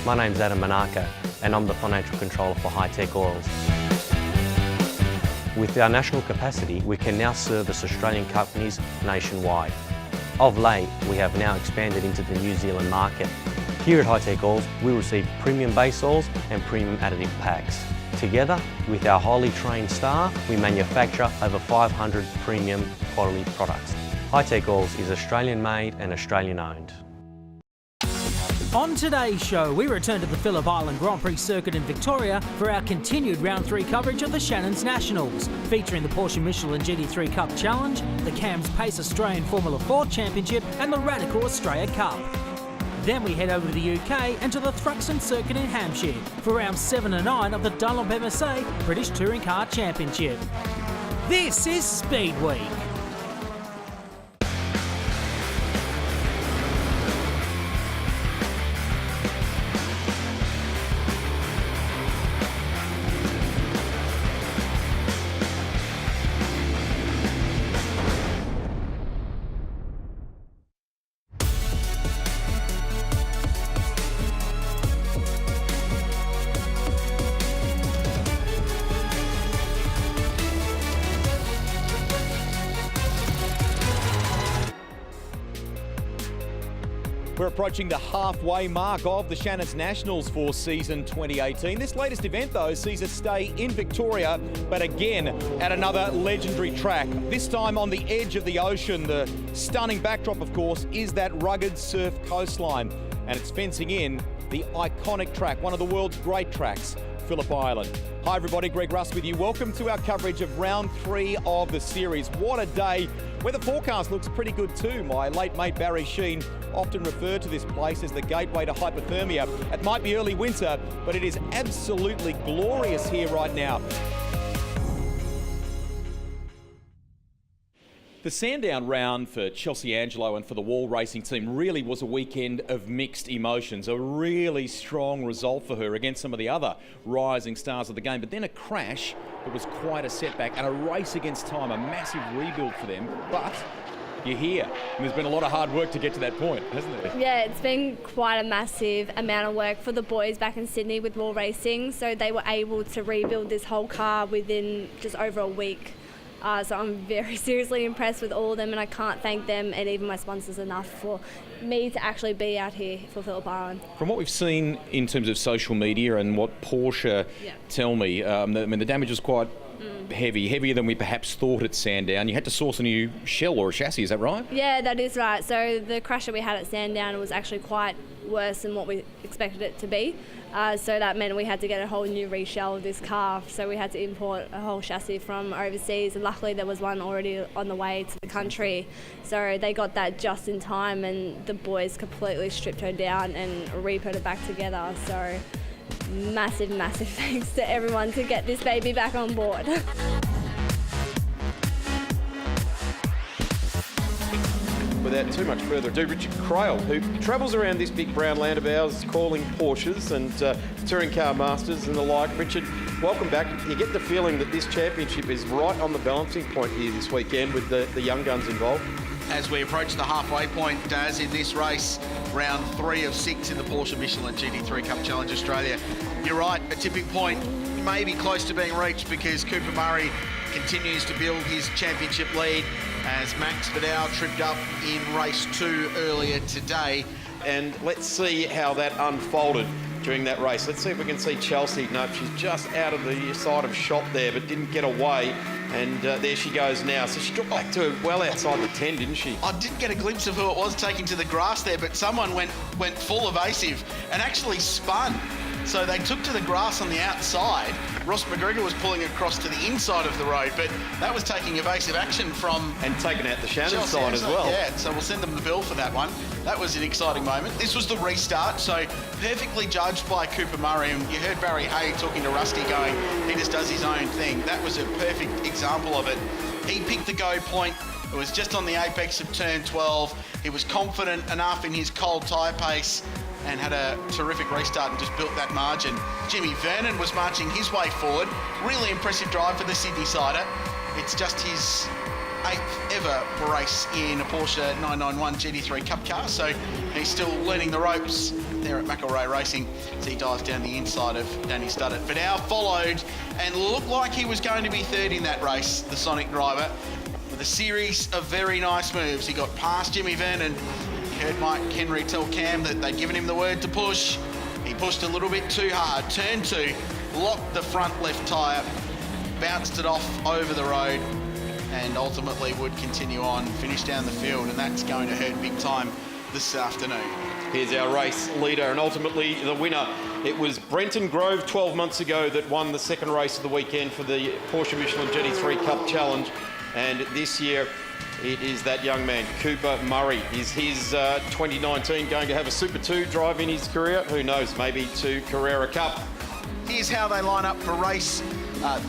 My name's Adam Manaka and I'm the Financial Controller for High Tech Oils. With our national capacity, we can now service Australian companies nationwide. Of late, we have now expanded into the New Zealand market. Here at High Tech Oils, we receive premium base oils and premium additive packs. Together, with our highly trained staff, we manufacture over 500 premium quality products. High Tech Oils is Australian made and Australian owned. On today's show, we return to the Phillip Island Grand Prix circuit in Victoria for our continued Round 3 coverage of the Shannons Nationals, featuring the Porsche Michelin GT3 Cup Challenge, the CAMS Pace Australian Formula 4 Championship and the Radical Australia Cup. Then we head over to the UK and to the Thruxton circuit in Hampshire for rounds 7 and 9 of the Dunlop MSA British Touring Car Championship. This is Speedweek. We're approaching the halfway mark of the Shannons Nationals for season 2018. This latest event, though, sees us stay in Victoria, but again at another legendary track. This time on the edge of the ocean. The stunning backdrop, of course, is that rugged surf coastline, and it's fencing in the iconic track, one of the world's great tracks, Phillip Island. Hi everybody, Greg Russ with you. Welcome to our coverage of round 3 of the series. What a day. Weather forecast looks pretty good too. My late mate Barry Sheen often referred to this place as the gateway to hypothermia. It might be early winter, but it is absolutely glorious here right now. The Sundown round for Chelsea Angelo and for the Wall Racing team really was a weekend of mixed emotions. A really strong result for her against some of the other rising stars of the game. But then a crash that was quite a setback and a race against time, a massive rebuild for them. But you're here, and there's been a lot of hard work to get to that point, hasn't there? Yeah, it's been quite a massive amount of work for the boys back in Sydney with Wall Racing. So they were able to rebuild this whole car within just over a week. So I'm very seriously impressed with all of them, and I can't thank them and even my sponsors enough for me to actually be out here for Phillip Island. From what we've seen in terms of social media and what Porsche tell me, the damage was quite heavier than we perhaps thought at Sundown. You had to source a new shell or a chassis, is that right? Yeah, that is right. So the crash that we had at Sundown was actually quite worse than what we expected it to be. So that meant we had to get a whole new reshell of this car. So we had to import a whole chassis from overseas, and luckily there was one already on the way to the country. So they got that just in time, and the boys completely stripped her down and re-put it back together. So massive thanks to everyone to get this baby back on board. Without too much further ado, Richard Crail, who travels around this big brown land of ours calling Porsches and touring car masters and the like. Richard, welcome back. You get the feeling that this championship is right on the balancing point here this weekend with the young guns involved. As we approach the halfway point, Daz, in this race, round 3 of 6 in the Porsche Michelin GT3 Cup Challenge Australia. You're right, a tipping point may be close to being reached because Cooper Murray continues to build his championship lead as Max Vidau tripped up in race 2 earlier today. And let's see how that unfolded during that race. Let's see if we can see Chelsea. No, she's just out of the side of shot there, but didn't get away. And there she goes now. So she dropped back to well outside the 10, didn't she? I didn't get a glimpse of who it was taking to the grass there, but someone went full evasive and actually spun. So they took to the grass on the outside. Ross McGregor was pulling across to the inside of the road, but that was taking evasive action from... And taking out the Shannon Chelsea side as well. Yeah, so we'll send them the bill for that one. That was an exciting moment. This was the restart, so perfectly judged by Cooper Murray. And you heard Barry Hay talking to Rusty going, he just does his own thing. That was a perfect example of it. He picked the go point. It was just on the apex of turn 12. He was confident enough in his cold tyre pace and had a terrific restart and just built that margin. Jimmy Vernon was marching his way forward. Really impressive drive for the Sydney sider. It's just his 8th ever race in a Porsche 991 GT3 Cup car, so he's still learning the ropes there at McElroy Racing as he dives down the inside of Danny Studdert. Vidau followed and looked like he was going to be third in that race, the Sonic driver, with a series of very nice moves. He got past Jimmy Vernon. He heard Mike Henry tell Cam that they'd given him the word to push. He pushed a little bit too hard. Turn 2, locked the front left tyre, bounced it off over the road, and ultimately would continue on, finish down the field, and that's going to hurt big time this afternoon. Here's our race leader and ultimately the winner. It was Brenton Grove 12 months ago that won the second race of the weekend for the Porsche Michelin GT3 Cup Challenge, and this year it is that young man, Cooper Murray. Is his 2019 going to have a Super 2 drive in his career? Who knows, maybe to Carrera Cup. Here's how they line up for race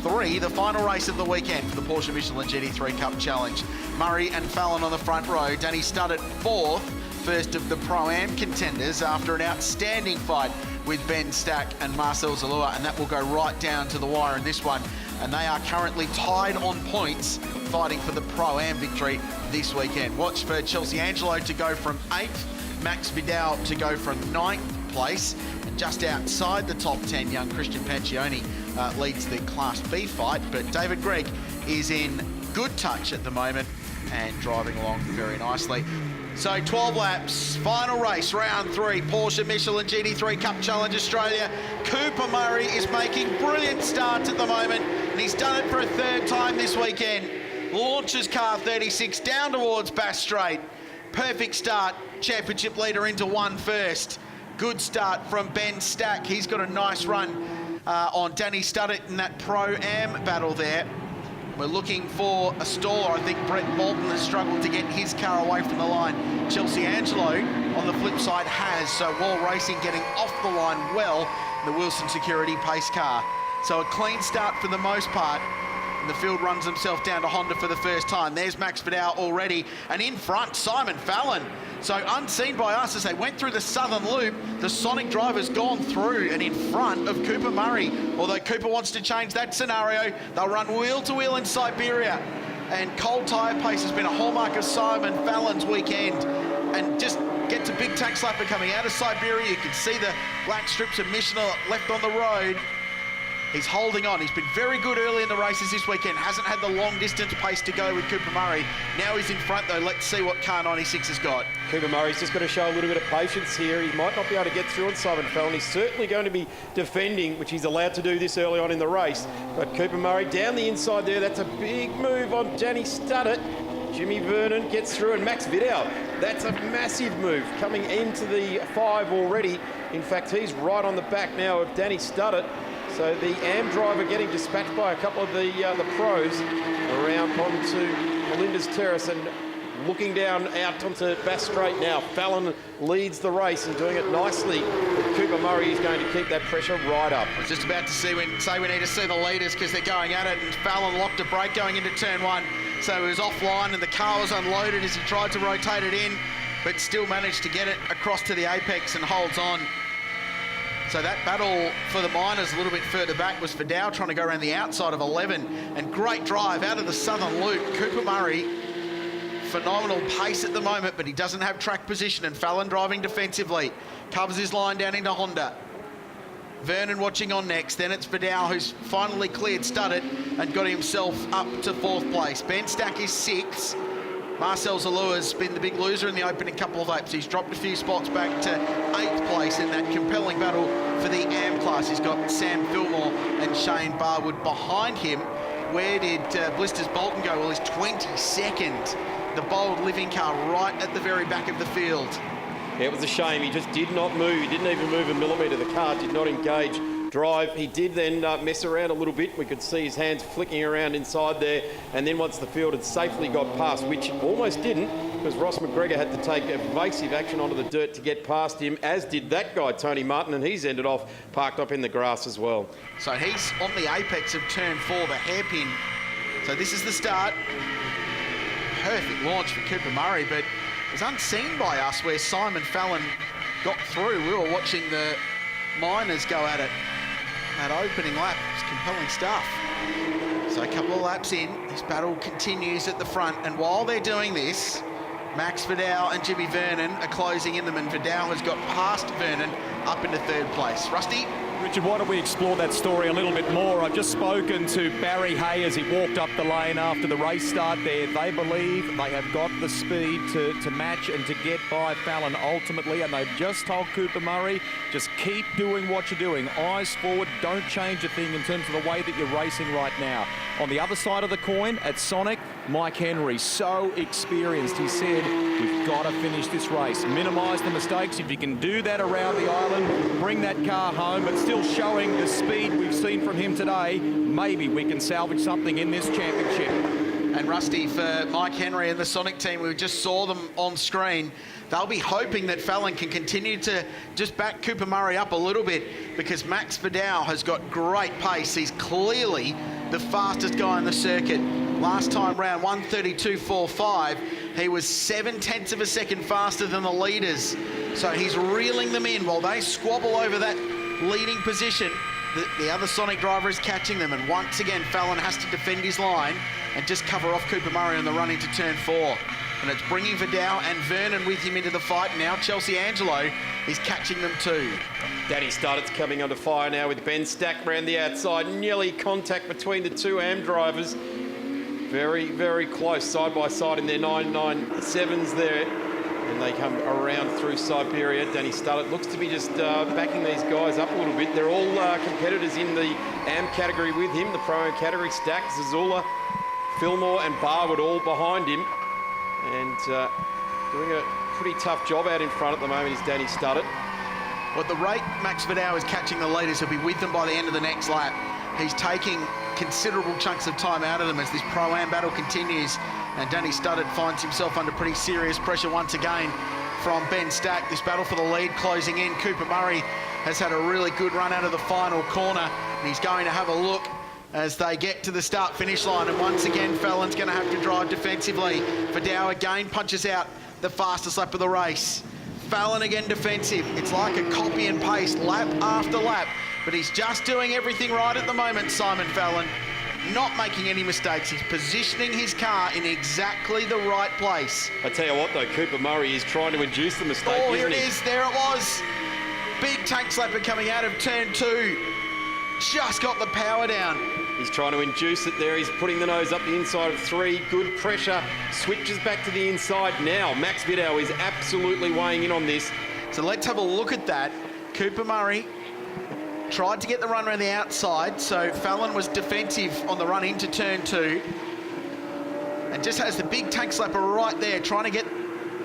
3, the final race of the weekend for the Porsche Michelin GT3 Cup Challenge. Murray and Fallon on the front row. Danny Studdert 4th, first of the Pro-Am contenders after an outstanding fight with Ben Stack and Marcel Zalua, and that will go right down to the wire in this one. And they are currently tied on points, fighting for the Pro-Am victory this weekend. Watch for Chelsea Angelo to go from 8th, Max Vidau to go from 9th place. And just outside the top 10, young Christian Pancioni leads the Class B fight, but David Gregg is in good touch at the moment and driving along very nicely. So 12 laps, final race, round 3, Porsche Michelin GT3 Cup Challenge Australia. Cooper Murray is making brilliant starts at the moment, and he's done it for a 3rd time this weekend. Launches car 36 down towards Bass Strait. Perfect start, championship leader into 1 first. Good start from Ben Stack. He's got a nice run on Danny Studdert in that Pro-Am battle there. We're looking for a staller. I think Brett Bolton has struggled to get his car away from the line. Chelsea Angelo, on the flip side, has. So Wall Racing getting off the line well, the Wilson Security pace car. So a clean start for the most part. And the field runs himself down to Honda for the first time. There's Max Vidau already. And in front, Simon Fallon. So unseen by us as they went through the southern loop, the Sonic driver's gone through and in front of Cooper Murray. Although Cooper wants to change that scenario, they'll run wheel to wheel in Siberia. And cold tyre pace has been a hallmark of Simon Fallon's weekend. And just gets a big tax slapper coming out of Siberia. You can see the black strips of Michelin left on the road. He's holding on. He's been very good early in the races this weekend. Hasn't had the long distance pace to go with Cooper Murray. Now he's in front though. Let's see what car 96 has got. Cooper Murray's just got to show a little bit of patience here. He might not be able to get through on Simon Fallon. He's certainly going to be defending, which he's allowed to do this early on in the race. But Cooper Murray down the inside there. That's a big move on Danny Studdert. Jimmy Vernon gets through, and Max Vidau. That's a massive move coming into the 5 already. In fact, he's right on the back now of Danny Studdert. So the AM driver getting dispatched by a couple of the pros around onto Melinda's Terrace and looking down out onto Bass Strait now. Fallon leads the race and doing it nicely. But Cooper Murray is going to keep that pressure right up. I was just about to say we need to see the leaders because they're going at it, and Fallon locked a brake going into turn 1. So he was offline and the car was unloaded as he tried to rotate it in, but still managed to get it across to the apex and holds on. So that battle for the minors a little bit further back was Vidau trying to go around the outside of 11, and great drive out of the southern loop. Cooper Murray, phenomenal pace at the moment, but he doesn't have track position, and Fallon driving defensively. Covers his line down into Honda. Vernon watching on next, then it's Vidau who's finally cleared Studdert and got himself up to 4th place. Ben Stack is 6th. Marcel Zalua's been the big loser in the opening couple of laps. He's dropped a few spots back to 8th place in that compelling battle for the AM class. He's got Sam Fillmore and Shane Barwood behind him. Where did Blisters Bolton go? Well, he's 22nd. The bold living car right at the very back of the field. Yeah, it was a shame. He just did not move. He didn't even move a millimetre. The car did not engage drive. He did then mess around a little bit. We could see his hands flicking around inside there. And then once the field had safely got past, which almost didn't, because Ross McGregor had to take evasive action onto the dirt to get past him, as did that guy, Tony Martin, and he's ended off parked up in the grass as well. So he's on the apex of turn 4, the hairpin. So this is the start. Perfect launch for Cooper Murray, but it was unseen by us where Simon Fallon got through. We were watching the minors go at it. That opening lap was compelling stuff. So a couple of laps in, this battle continues at the front, and while they're doing this, Max Vidau and Jimmy Vernon are closing in them, and Vidau has got past Vernon up into third place. Rusty? Richard, why don't we explore that story a little bit more? I've just spoken to Barry Hay as he walked up the lane after the race start there. They believe they have got the speed to match and to get by Fallon ultimately, and they've just told Cooper Murray, just keep doing what you're doing. Eyes forward, don't change a thing in terms of the way that you're racing right now. On the other side of the coin, at Sonic, Mike Henry, so experienced. He said, we've got to finish this race, minimise the mistakes. If you can do that around the island, bring that car home, but still showing the speed we've seen from him today, maybe we can salvage something in this championship. And Rusty, for Mike Henry and the Sonic team, we just saw them on screen. They'll be hoping that Fallon can continue to just back Cooper Murray up a little bit, because Max Vidau has got great pace. He's clearly the fastest guy in the circuit. Last time round, 1:32.45, he was 0.7 of a second faster than the leaders. So he's reeling them in while they squabble over that leading position. The other Sonic driver is catching them, and once again Fallon has to defend his line and just cover off Cooper Murray on the run into turn 4. And it's bringing Vidau and Vernon with him into the fight. Now Chelsea Angelo is catching them too. Danny Studdett's coming under fire now with Ben Stack around the outside. Nearly contact between the two AM drivers. Very, very close, side by side in their 997s there. And they come around through Siberia. Danny Studdett looks to be just backing these guys up a little bit. They're all competitors in the AM category with him, the Pro-Am category. Stack, Zazula, Fillmore and Barwood all behind him. And doing a pretty tough job out in front at the moment is Danny Studdett. Well, at the rate Max Vidau is catching the leaders, he'll be with them by the end of the next lap. He's taking considerable chunks of time out of them as this Pro-Am battle continues. And Danny Studdett finds himself under pretty serious pressure once again from Ben Stack. This battle for the lead closing in. Cooper Murray has had a really good run out of the final corner, and he's going to have a look as they get to the start-finish line. And once again, Fallon's going to have to drive defensively. Vidau again punches out the fastest lap of the race. Fallon again defensive. It's like a copy and paste lap after lap, but he's just doing everything right at the moment, Simon Fallon. Not making any mistakes. He's positioning his car in exactly the right place. I tell you what though, Cooper Murray is trying to induce the mistake. Oh, here it is. There it was. Big tank slapper coming out of turn 2. Just got the power down. He's trying to induce it there. He's putting the nose up the inside of 3. Good pressure. Switches back to the inside now. Max Vidau is absolutely weighing in on this. So let's have a look at that. Cooper Murray tried to get the run around the outside, so Fallon was defensive on the run into turn 2. And just has the big tank slapper right there, trying to get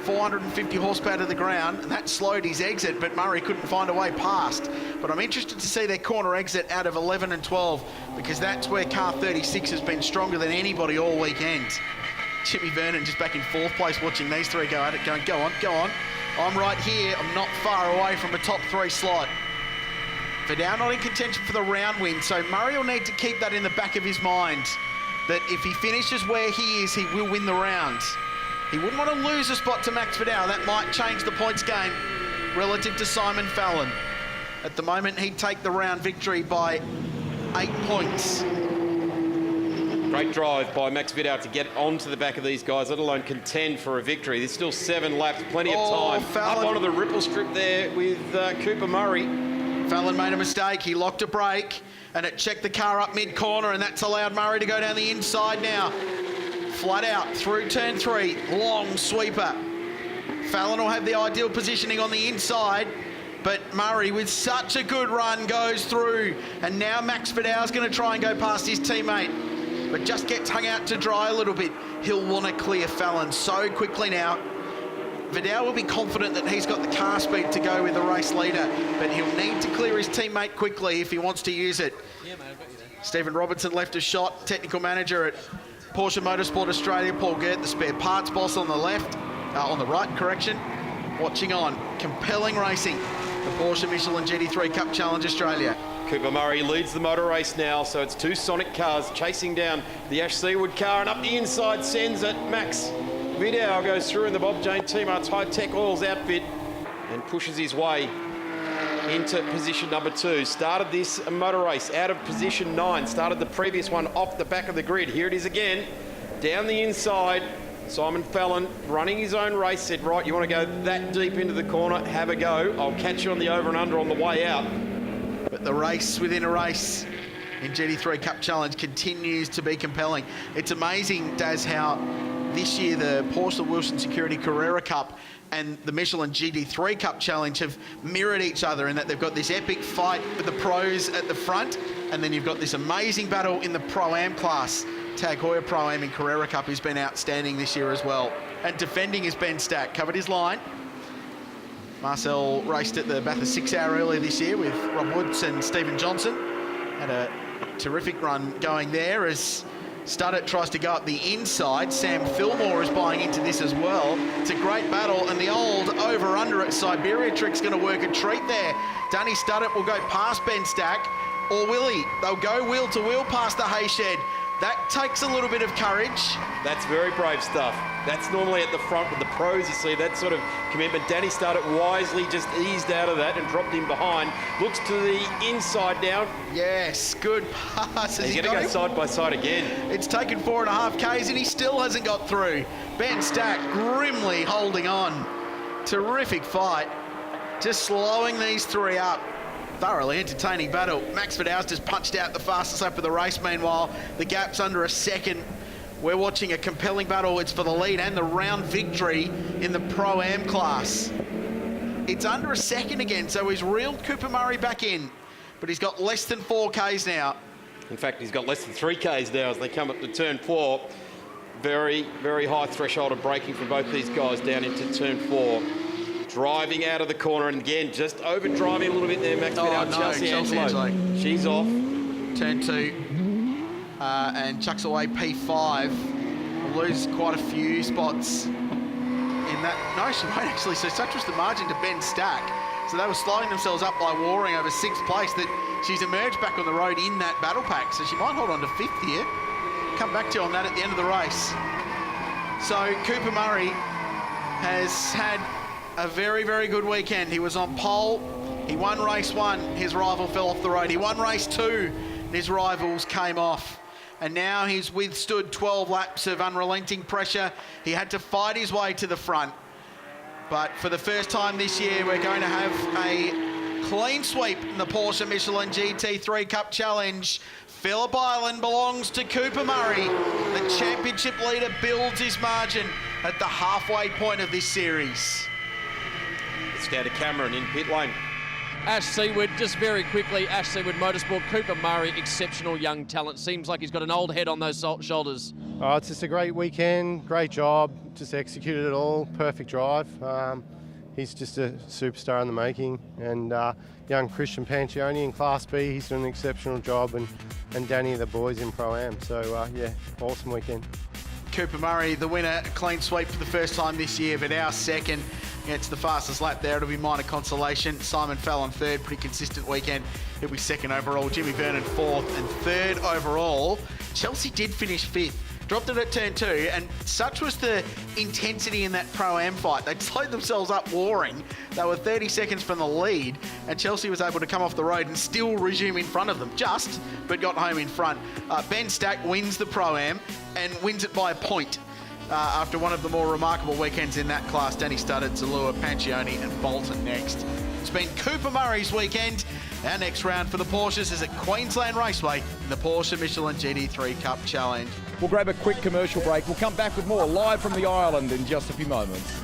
450 horsepower to the ground, and that slowed his exit, but Murray couldn't find a way past. But I'm interested to see their corner exit out of 11 and 12, because that's where car 36 has been stronger than anybody all weekend. Jimmy Vernon just back in 4th place watching these 3 go at it, going, go on, go on. I'm right here, I'm not far away from a top 3 slot. Vidau not in contention for the round win, so Murray will need to keep that in the back of his mind, that if he finishes where he is, he will win the round. He wouldn't want to lose a spot to Max Vidau. That might change the points game relative to Simon Fallon. At the moment, he'd take the round victory by 8 points. Great drive by Max Vidau to get onto the back of these guys, let alone contend for a victory. There's still 7 laps, plenty of time. Fallon. Up onto the ripple strip there with Cooper Murray. Fallon made a mistake. He locked a brake, and it checked the car up mid-corner, and that's allowed Murray to go down the inside now. Flat out through turn 3, long sweeper. Fallon will have the ideal positioning on the inside, but Murray, with such a good run, goes through. And now Max Vidau's going to try and go past his teammate, but just gets hung out to dry a little bit. He'll want to clear Fallon so quickly now. Vidau will be confident that he's got the car speed to go with the race leader, but he'll need to clear his teammate quickly if he wants to use it. Yeah, mate, I've got you there. Stephen Robertson left a shot, technical manager at Porsche Motorsport Australia. Paul Gert, the spare parts boss on the left, on the right, correction. Watching on, compelling racing, the Porsche Michelin GT3 Cup Challenge Australia. Cooper Murray leads the motor race now, so it's 2 Sonic cars chasing down the Ash Seawood car, and up the inside sends it. Max Vidau goes through in the Bob Jane Team Arts High Tech Oils outfit and pushes his way into position number 2. Started this motor race out of position 9. Started the previous one off the back of the grid. Here it is again. Down the inside. Simon Fallon running his own race. Said, right, you want to go that deep into the corner? Have a go. I'll catch you on the over and under on the way out. But the race within a race in GT3 Cup Challenge continues to be compelling. It's amazing, Daz, how this year the Porsche Wilson Security Carrera Cup and the Michelin GT3 Cup Challenge have mirrored each other in that they've got this epic fight with the pros at the front, and then you've got this amazing battle in the Pro-Am class. Tag Heuer Pro-Am in Carrera Cup has been outstanding this year as well. And defending is Ben Stack, covered his line. Marcel raced at the Bathurst 6 Hour earlier this year with Rob Woods and Stephen Johnson. Had a terrific run going there as Studdert tries to go up the inside. Sam Fillmore is buying into this as well. It's a great battle, and the old over-under at Siberia trick's going to work a treat there. Danny Studdert will go past Ben Stack, or will he? They'll go wheel to wheel past the hay shed. That takes a little bit of courage. That's very brave stuff. That's normally at the front with the pros, you see that sort of commitment. Danny Studdert wisely just eased out of that and dropped him behind. Looks to the inside now. Yes, good pass. He's going to go side by side again. It's taken 4.5 Ks and he still hasn't got through. Ben Stack grimly holding on. Terrific fight. Just slowing these three up. Thoroughly entertaining battle. Max Vidau's just punched out the fastest lap of the race. Meanwhile, the gap's under a second. We're watching a compelling battle. It's for the lead and the round victory in the Pro-Am class. It's under a second again, so he's reeled Cooper Murray back in, but he's got less than 4 Ks now. In fact, he's got less than 3 Ks now as they come up to turn 4. Very, very high threshold of braking for both these guys down into turn 4. Driving out of the corner, and again, just over-driving a little bit there, Max Vidau. No, Chelsea Angelo. She's off. Turn 2. And chucks away P5. Will lose quite a few spots in that. No, she won't actually. So such was the margin to Ben Stack. So they were slowing themselves up by warring over 6th place that she's emerged back on the road in that battle pack. So she might hold on to 5th here. Come back to you on that at the end of the race. So Cooper Murray has had a very, very good weekend. He was on pole. He won race 1. His rival fell off the road. He won race 2. His rivals came off. And now he's withstood 12 laps of unrelenting pressure. He had to fight his way to the front. But for the first time this year, we're going to have a clean sweep in the Porsche Michelin GT3 Cup Challenge. Phillip Island belongs to Cooper Murray. The championship leader builds his margin at the halfway point of this series. It's down to Cameron in pit lane. Ash Seaward, just very quickly, Ash Seaward Motorsport, Cooper Murray, exceptional young talent. Seems like he's got an old head on those shoulders. Oh, it's just a great weekend, great job, just executed it all, perfect drive. He's just a superstar in the making. And young Christian Pancioni in Class B, he's done an exceptional job, and Danny, the boys in Pro-Am. So yeah, awesome weekend. Cooper Murray, the winner, clean sweep for the first time this year, but our second. Gets the fastest lap there. It'll be minor consolation. Simon Fallon third, pretty consistent weekend. He'll be second overall. Jimmy Vernon fourth and third overall. Chelsea did finish 5th. Dropped it at turn 2, and such was the intensity in that Pro-Am fight. They slowed themselves up warring. They were 30 seconds from the lead, and Chelsea was able to come off the road and still resume in front of them. But got home in front. Ben Stack wins the Pro-Am and wins it by a point. After one of the more remarkable weekends in that class. Danny Studdert, Zalua, Pancioni and Bolton next. It's been Cooper Murray's weekend. Our next round for the Porsches is at Queensland Raceway in the Porsche Michelin GT3 Cup Challenge. We'll grab a quick commercial break. We'll come back with more live from the island in just a few moments.